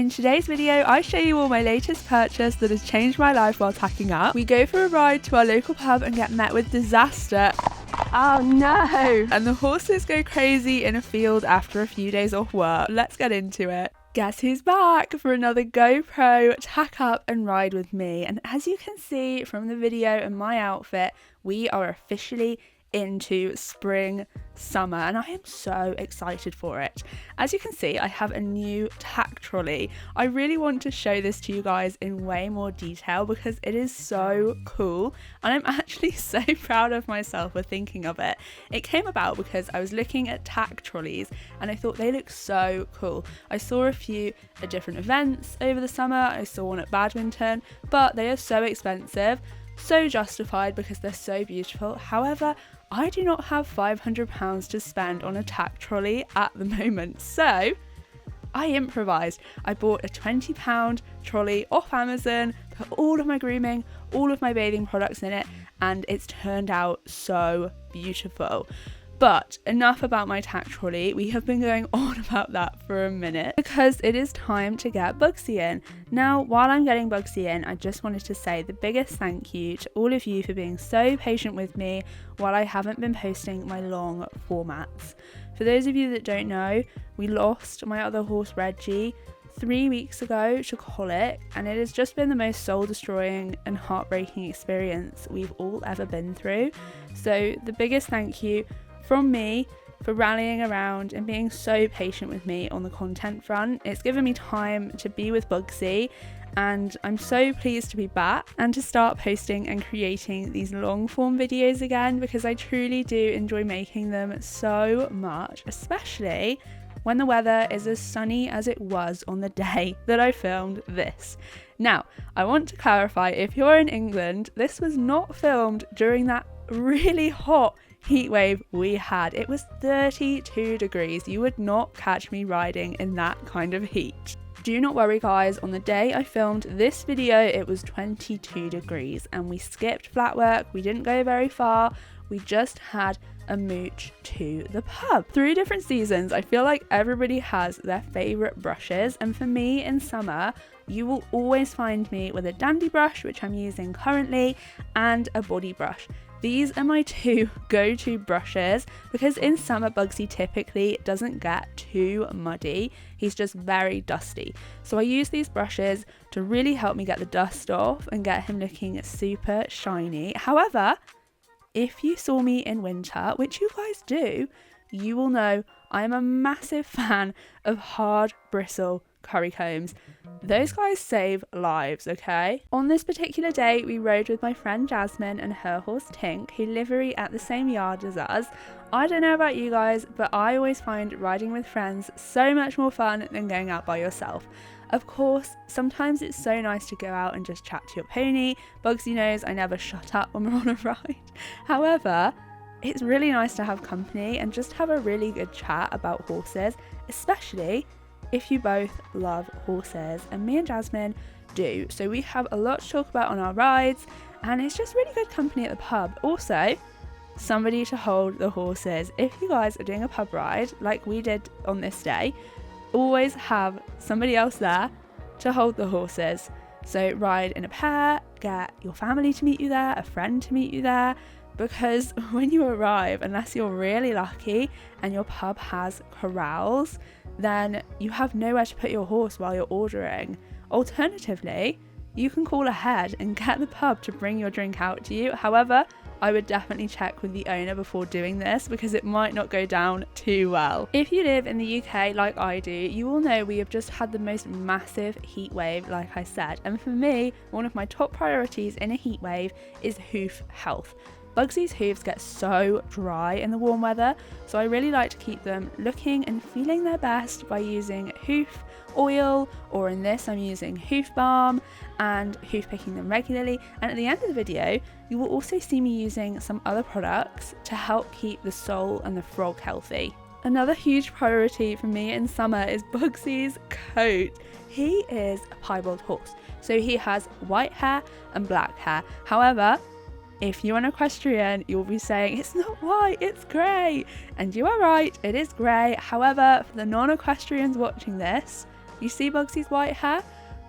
In today's video, I show you all my latest purchase that has changed my life while tacking up. We go for a ride to our local pub and get met with disaster. Oh no! And the horses go crazy in a field after a few days off work. Let's get into it. Guess who's back for another GoPro tack up and ride with me. And as you can see from the video and my outfit, we are officially into spring summer and I am so excited for it. As you can see, I have a new tack trolley. I really want to show this to you guys in way more detail because it is so cool and I'm actually so proud of myself for thinking of it. It came about because I was looking at tack trolleys and I thought they look so cool. I saw a few at different events over the summer. I saw one at Badminton, but they are so expensive. So justified because they're so beautiful. However, I do not have £500 to spend on a tack trolley at the moment, so I improvised. I bought a £20 trolley off Amazon, put all of my grooming, all of my bathing products in it, and it's turned out so beautiful. But enough about my tack trolley. We have been going on about that for a minute because it is time to get Bugsy in. Now, while I'm getting Bugsy in, I just wanted to say the biggest thank you to all of you for being so patient with me while I haven't been posting my long formats. For those of you that don't know, we lost my other horse Reggie 3 weeks ago to colic, and it has just been the most soul-destroying and heartbreaking experience we've all ever been through. So the biggest thank you from me for rallying around and being so patient with me on the content front. It's given me time to be with Bugsy and I'm so pleased to be back and to start posting and creating these long form videos again because I truly do enjoy making them so much, especially when the weather is as sunny as it was on the day that I filmed this. Now, I want to clarify, if you're in England, this was not filmed during that really hot heat wave we had. It was 32 degrees. You would not catch me riding in that kind of heat. Do not worry guys, on the day I filmed this video it was 22 degrees and we skipped flat work, we didn't go very far, we just had a mooch to the pub. Through different seasons, I feel like everybody has their favourite brushes, and for me in summer, you will always find me with a dandy brush, which I'm using currently, and a body brush. These are my two go-to brushes because in summer Bugsy typically doesn't get too muddy. He's just very dusty. So I use these brushes to really help me get the dust off and get him looking super shiny. However, if you saw me in winter, which you guys do, you will know I'm a massive fan of hard bristle curry combs. Those guys save lives, okay? On this particular day, we rode with my friend Jasmine and her horse Tink, who livery at the same yard as us. I don't know about you guys, but I always find riding with friends so much more fun than going out by yourself. Of course, sometimes it's so nice to go out and just chat to your pony. Bugsy knows I never shut up when we're on a ride. However, it's really nice to have company and just have a really good chat about horses, especially if you both love horses, and me and Jasmine do. So we have a lot to talk about on our rides and it's just really good company at the pub. Also, somebody to hold the horses. If you guys are doing a pub ride like we did on this day, always have somebody else there to hold the horses. So ride in a pair, get your family to meet you there, a friend to meet you there, because when you arrive, unless you're really lucky and your pub has corrals, then you have nowhere to put your horse while you're ordering. Alternatively, you can call ahead and get the pub to bring your drink out to you. However, I would definitely check with the owner before doing this because it might not go down too well. If you live in the UK like I do, you will know we have just had the most massive heat wave, like I said. And for me, one of my top priorities in a heat wave is hoof health. Bugsy's hooves get so dry in the warm weather, so I really like to keep them looking and feeling their best by using hoof oil, or in this I'm using hoof balm and hoof picking them regularly. And at the end of the video, you will also see me using some other products to help keep the sole and the frog healthy. Another huge priority for me in summer is Bugsy's coat. He is a piebald horse, so he has white hair and black hair. However, if you're an equestrian, you'll be saying, it's not white, it's grey. And you are right, it is grey. However, for the non-equestrians watching this, You see Bugsy's white hair?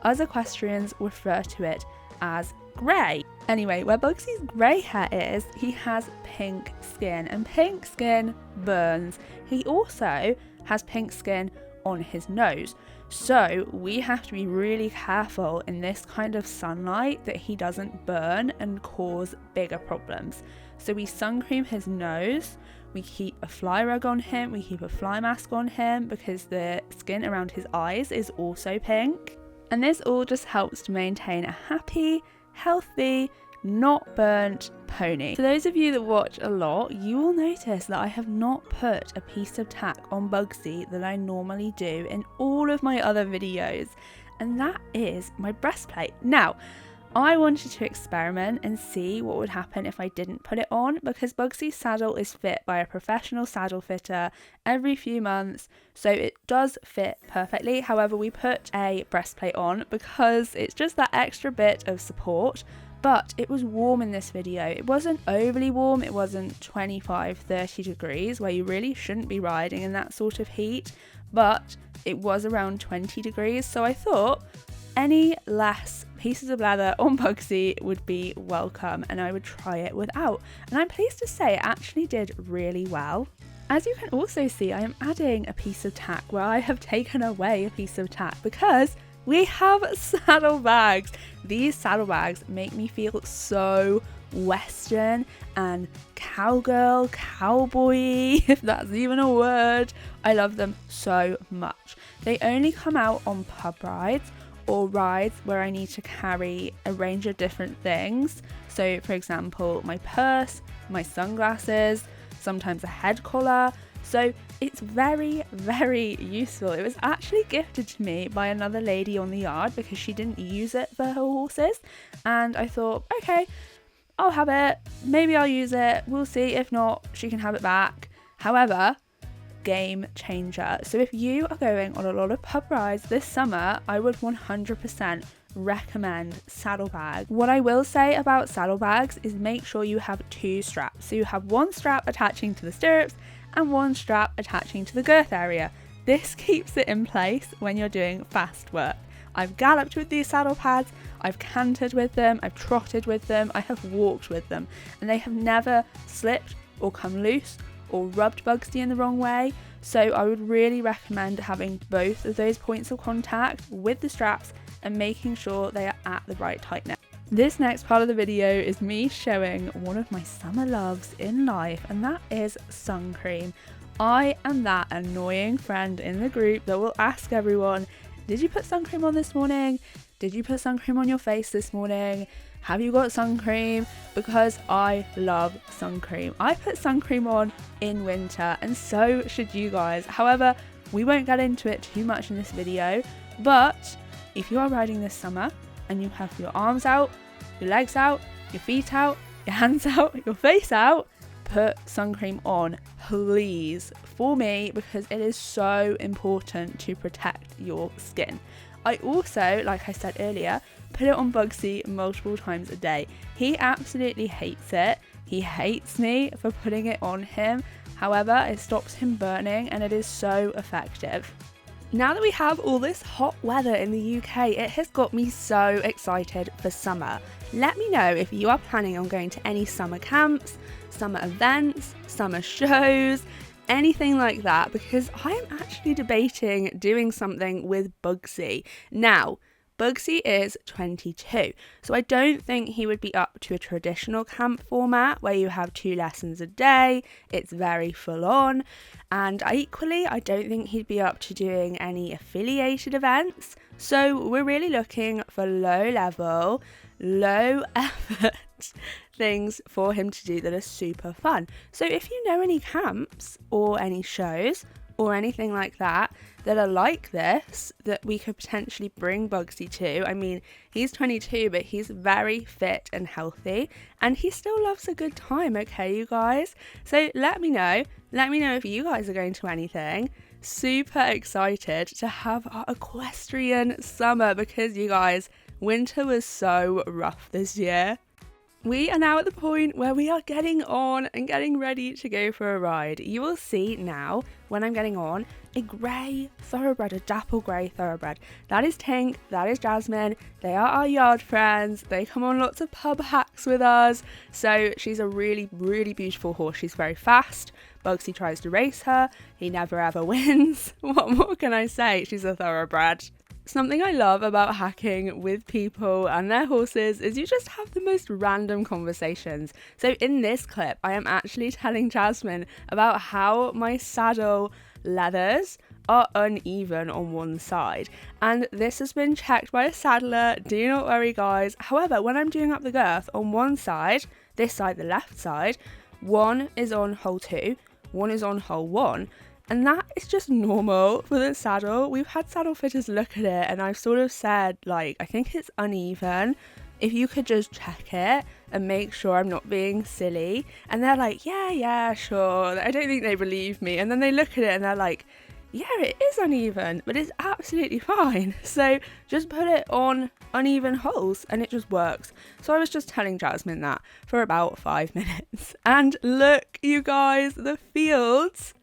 Us equestrians refer to it as grey. Anyway, where Bugsy's grey hair is, he has pink skin, and pink skin burns. He also has pink skin on his nose. So we have to be really careful in this kind of sunlight that he doesn't burn and cause bigger problems. So we sun cream his nose, we keep a fly rug on him, we keep a fly mask on him because the skin around his eyes is also pink. And this all just helps to maintain a happy, healthy, not burnt pony. For those of you that watch a lot, you will notice that I have not put a piece of tack on Bugsy that I normally do in all of my other videos, and that is my breastplate. Now, I wanted to experiment and see what would happen if I didn't put it on, because Bugsy's saddle is fit by a professional saddle fitter every few months, so it does fit perfectly. However, we put a breastplate on because it's just that extra bit of support. But it was warm in this video. It wasn't overly warm, it wasn't 25-30 degrees where you really shouldn't be riding in that sort of heat, but it was around 20 degrees, so I thought any less pieces of leather on Bugsy would be welcome and I would try it without. And I'm pleased to say it actually did really well. As you can also see, I am adding a piece of tack where I have taken away a piece of tack because we have saddlebags. These saddlebags make me feel so Western and cowgirl, cowboy, if that's even a word. I love them so much. They only come out on pub rides or rides where I need to carry a range of different things. So for example, my purse, my sunglasses, sometimes a head collar. So it's very, very useful. It was actually gifted to me by another lady on the yard because she didn't use it for her horses. And I thought, okay, I'll have it. Maybe I'll use it. We'll see. If not, she can have it back. However, game changer. So if you are going on a lot of pub rides this summer, I would 100% recommend saddlebags. What I will say about saddlebags is make sure you have two straps. So you have one strap attaching to the stirrups and one strap attaching to the girth area. This keeps it in place when you're doing fast work. I've galloped with these saddle pads, I've cantered with them, I've trotted with them, I have walked with them, and they have never slipped or come loose or rubbed Bugsy in the wrong way. So I would really recommend having both of those points of contact with the straps and making sure they are at the right tightness. This next part of the video is me showing one of my summer loves in life, and that is sun cream. I am that annoying friend in the group that will ask everyone, did you put sun cream on this morning? Did you put sun cream on your face this morning? Have you got sun cream? Because I love sun cream. I put sun cream on in winter and so should you guys. However, we won't get into it too much in this video, but if you are riding this summer and you have your arms out, your legs out, your feet out, your hands out, your face out, put sun cream on, please, for me, because it is so important to protect your skin. I also, like I said earlier, put it on Bugsy multiple times a day. He absolutely hates it. He hates me for putting it on him. However, it stops him burning and it is so effective. Now that we have all this hot weather in the UK, it has got me so excited for summer. Let me know if you are planning on going to any summer camps, summer events, summer shows, anything like that, because I am actually debating doing something with Bugsy. Now, Bugsy is 22, so I don't think he would be up to a traditional camp format where you have 2 lessons a day, it's very full on, and equally I don't think he'd be up to doing any affiliated events, so we're really looking for low level, low effort things for him to do that are super fun. So if you know any camps or any shows or anything like that that are like this that we could potentially bring Bugsy to, I mean, he's 22 but he's very fit and healthy and he still loves a good time, okay you guys? So let me know if you guys are going to anything. Super excited to have our equestrian summer because you guys, winter was so rough this year. We are now at the point where we are getting on and getting ready to go for a ride. You will see now when I'm getting on a grey thoroughbred, a dapple grey thoroughbred. That is Tink, that is Jasmine. They are our yard friends. They come on lots of pub hacks with us. So she's a really, really beautiful horse. She's very fast. Bugsy tries to race her. He never ever wins. What more can I say? She's a thoroughbred. Something I love about hacking with people and their horses is you just have the most random conversations. So in this clip, I am actually telling Jasmine about how my saddle leathers are uneven on one side, and this has been checked by a saddler, do not worry guys. However, when I'm doing up the girth on one side, this side, the left side, one is on hole 2, one is on hole 1, and that is just normal for the saddle. We've had saddle fitters look at it and I've sort of said, like, I think it's uneven. If you could just check it and make sure I'm not being silly. And they're like, yeah, sure. I don't think they believe me. And then they look at it and they're like, yeah, it is uneven, but it's absolutely fine. So just put it on uneven holes and it just works. So I was just telling Jasmine that for about 5 minutes. And look, you guys, the fields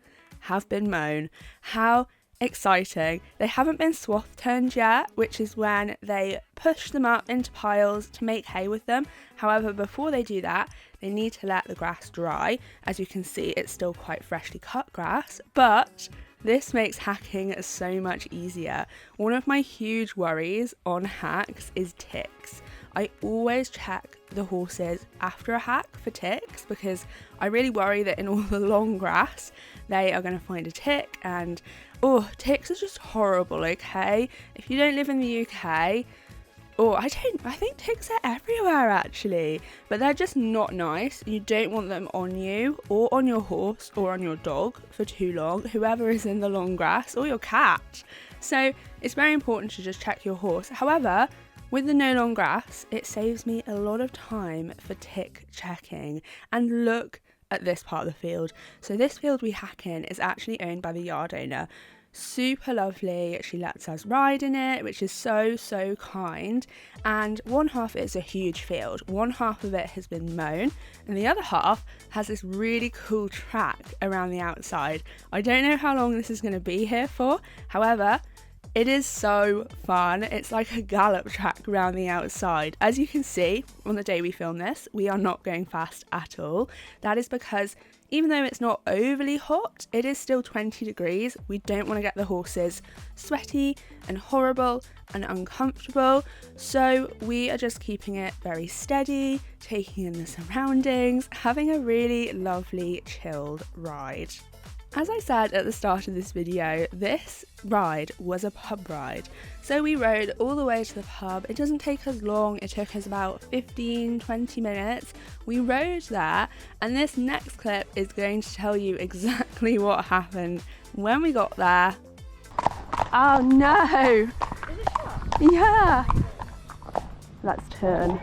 have been mown. How exciting. They haven't been swath turned yet, which is when they push them up into piles to make hay with them. However, before they do that, they need to let the grass dry. As you can see, it's still quite freshly cut grass, but this makes hacking so much easier. One of my huge worries on hacks is ticks. I always check the horses after a hack for ticks because I really worry that in all the long grass they are going to find a tick, and ticks are just horrible, okay? If you don't live in the UK, I think ticks are everywhere actually, but they're just not nice. You don't want them on you or on your horse or on your dog for too long, whoever is in the long grass, or your cat. So it's very important to just check your horse. However, with the no long grass, it saves me a lot of time for tick checking. And look at this part of the field. So this field we hack in is actually owned by the yard owner. Super lovely. She lets us ride in it, which is so kind. And one half is a huge field. One half of it has been mown and the other half has this really cool track around the outside. I don't know how long this is going to be here for. However, it is so fun. It's like a gallop track around the outside. As you can see, on the day we film this, we are not going fast at all. That is because even though it's not overly hot, it is still 20 degrees. We don't want to get the horses sweaty and horrible and uncomfortable. So we are just keeping it very steady, taking in the surroundings, having a really lovely chilled ride. As I said at the start of this video, this ride was a pub ride. So we rode all the way to the pub. It doesn't take us long. It took us about 15-20 minutes. We rode there, and this next clip is going to tell you exactly what happened when we got there. Oh no! Is it shut? Yeah. Let's turn.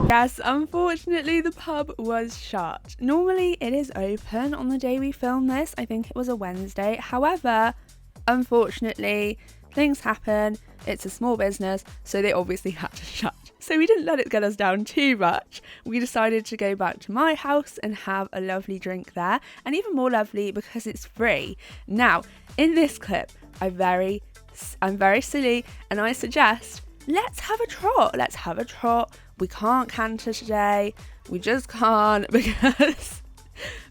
Yes, unfortunately the pub was shut. Normally it is open on the day we film this. I think it was a Wednesday. However, unfortunately, things happen. It's a small business, so they obviously had to shut. So we didn't let it get us down too much. We decided to go back to my house and have a lovely drink there, and even more lovely because it's free. Now, in this clip, I'm very silly and I suggest let's have a trot. We can't canter today. We just can't because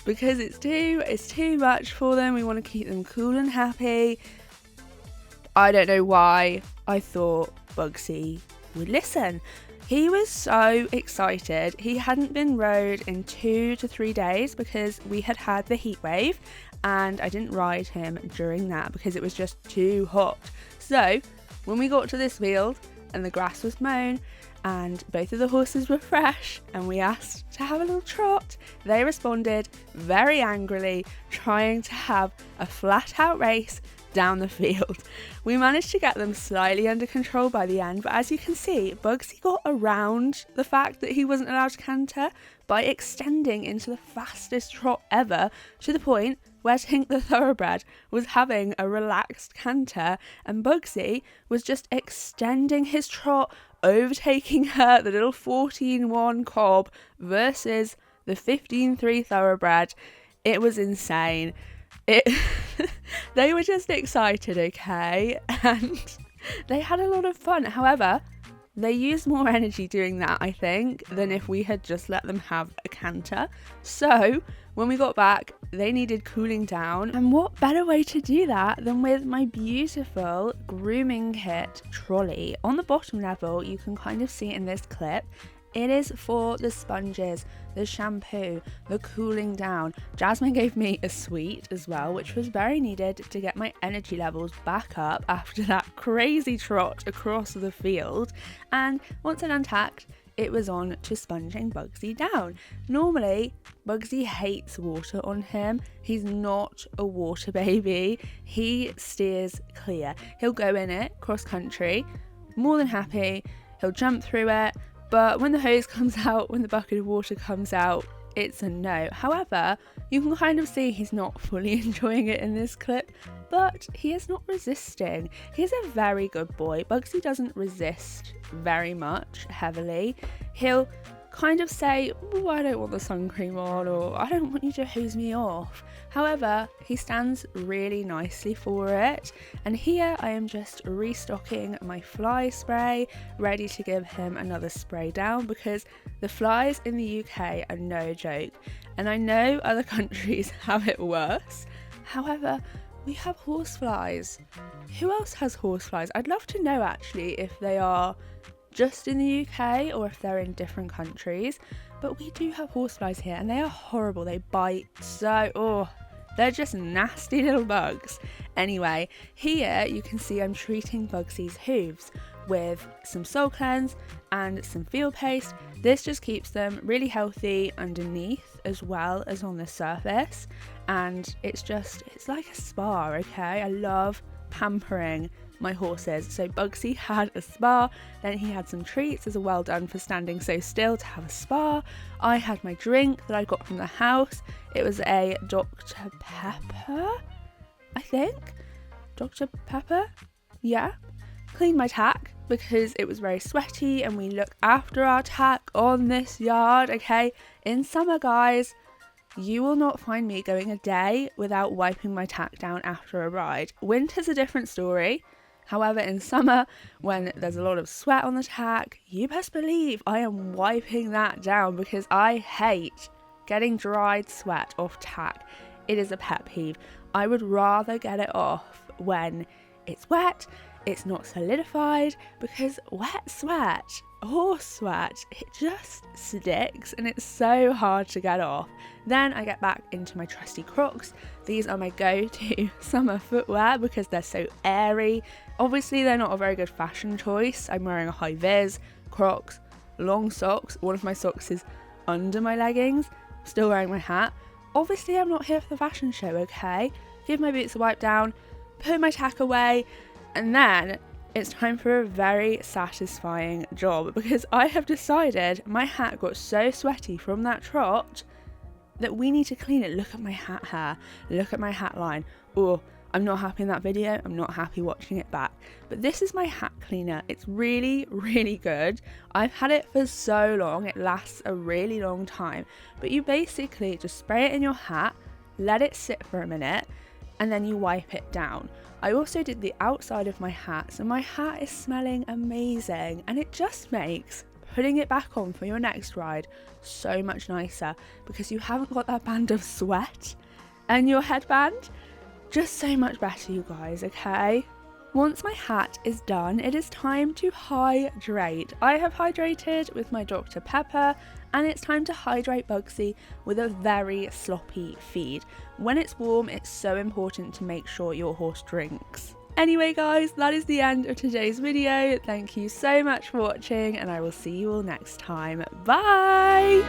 it's too much for them. We want to keep them cool and happy. I don't know why I thought Bugsy would listen. He was so excited. He hadn't been rode in 2 to 3 days because we had the heat wave, and I didn't ride him during that because it was just too hot. So when we got to this field and the grass was mown and both of the horses were fresh and we asked to have a little trot, they responded very angrily, trying to have a flat out race down the field. We managed to get them slightly under control by the end, but as you can see, Bugsy got around the fact that he wasn't allowed to canter by extending into the fastest trot ever, to the point where Tink the thoroughbred was having a relaxed canter and Bugsy was just extending his trot, overtaking her, the little 14-1 cob versus the 15-3 thoroughbred. It was insane. it they were just excited, okay, and they had a lot of fun. However, they used more energy doing that, I think, than if we had just let them have a canter. So when we got back, they needed cooling down, and what better way to do that than with my beautiful grooming kit trolley. On the bottom level, you can kind of see in this clip, it is for the sponges, the shampoo, the cooling down. Jasmine gave me a sweet as well, which was very needed to get my energy levels back up after that crazy trot across the field. And once I'd untacked, it was on to sponging Bugsy down. Normally, Bugsy hates water on him. He's not a water baby. He steers clear. He'll go in it cross country, more than happy. He'll jump through it. But when the hose comes out, when the bucket of water comes out, it's a no. However, you can kind of see he's not fully enjoying it in this clip, but he is not resisting. He's a very good boy. Bugsy doesn't resist very much heavily. He'll kind of say, oh, I don't want the sun cream on, or I don't want you to hose me off. However, he stands really nicely for it, and here I am just restocking my fly spray, ready to give him another spray down, because the flies in the UK are no joke, and I know other countries have it worse. However, we have horseflies. Who else has horseflies? I'd love to know actually if they are just in the UK or if they're in different countries, but we do have horseflies here, and they are horrible. They bite so, they're just nasty little bugs. Anyway, here you can see I'm treating Bugsy's hooves with some Soul Cleanse and some Field Paste. This just keeps them really healthy underneath as well as on the surface, and it's like a spa, okay? I love pampering my horses. So Bugsy had a spa, then he had some treats as a well done for standing so still to have a spa. I had my drink that I got from the house. It was a Dr. Pepper, I think. Dr. Pepper? Yeah. Cleaned my tack because it was very sweaty, and we look after our tack on this yard, okay? In summer, guys, you will not find me going a day without wiping my tack down after a ride. Winter's a different story. However, in summer, when there's a lot of sweat on the tack, you best believe I am wiping that down, because I hate getting dried sweat off tack. It is a pet peeve. I would rather get it off when it's wet, it's not solidified, because wet sweat, horse sweat, it just sticks and it's so hard to get off. Then I get back into my trusty Crocs. These are my go-to summer footwear because they're so airy. Obviously they're not a very good fashion choice. I'm wearing a high vis, Crocs, long socks. One of my socks is under my leggings. Still wearing my hat. Obviously I'm not here for the fashion show, okay? Give my boots a wipe down, put my tack away, and then it's time for a very satisfying job, because I have decided my hat got so sweaty from that trot that we need to clean it. Look at my hat hair, look at my hat line. Oh, I'm not happy in that video, I'm not happy watching it back. But this is my hat cleaner. It's really, really good. I've had it for so long, it lasts a really long time. But you basically just spray it in your hat, let it sit for a minute, and then you wipe it down. I also did the outside of my hat, so my hat is smelling amazing, and it just makes putting it back on for your next ride so much nicer, because you haven't got that band of sweat and your headband. Just so much better, you guys, okay? Once my hat is done, it is time to hydrate. I have hydrated with my Dr. Pepper, and it's time to hydrate Bugsy with a very sloppy feed. When it's warm, it's so important to make sure your horse drinks. Anyway guys, that is the end of today's video. Thank you so much for watching, and I will see you all next time. Bye!